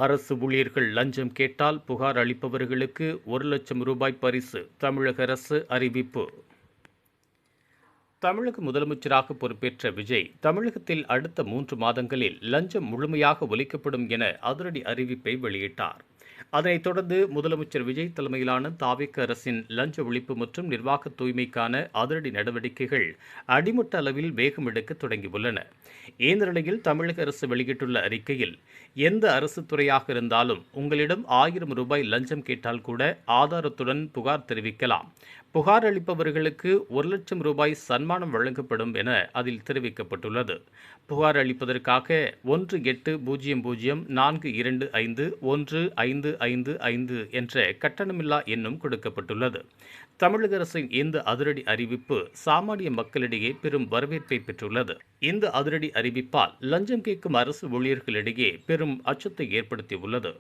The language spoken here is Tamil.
அரசு ஊழியர்கள் லஞ்சம் கேட்டால் புகார் அளிப்பவர்களுக்கு ரூ. 1,00,000 பரிசு தமிழக அரசு அறிவிப்பு. தமிழக முதலமைச்சராக பொறுப்பேற்ற விஜய், தமிழகத்தில் அடுத்த 3 மாதங்களில் லஞ்சம் முழுமையாக ஒழிக்கப்படும் என அதிரடி அறிவிப்பை வெளியிட்டார். அதனைத் தொடர்ந்து முதலமைச்சர் விஜய் தலைமையிலான தாவேக அரசின் லஞ்ச ஒழிப்பு மற்றும் நிர்வாக தூய்மைக்கான அதிரடி நடவடிக்கைகள் அடிமட்ட அளவில் வேகம் எடுக்க தொடங்கியுள்ளன. இந்த நிலையில் தமிழக அரசு வெளியிட்டுள்ள அறிக்கையில், எந்த அரசு துறையாக இருந்தாலும் உங்களிடம் ரூ. 1000 லஞ்சம் கேட்டால் கூட ஆதாரத்துடன் புகார் தெரிவிக்கலாம். புகார் அளிப்பவர்களுக்கு ரூ. 1,00,000 சன்மானம் வழங்கப்படும் என அதில் தெரிவிக்கப்பட்டுள்ளது. புகார் அளிப்பதற்காக 180042515555 என்ற கட்டணமில்லா எண்ணும் கொடுக்கப்பட்டுள்ளது. தமிழக அரசின் இந்த அதிரடி அறிவிப்பு சாமானிய மக்களிடையே பெரும் வரவேற்பை பெற்றுள்ளது. இந்த அதிரடி அறிவிப்பால் லஞ்சம் கேட்கும் அரசு ஊழியர்களிடையே பெரும் அச்சத்தை ஏற்படுத்தியுள்ளது.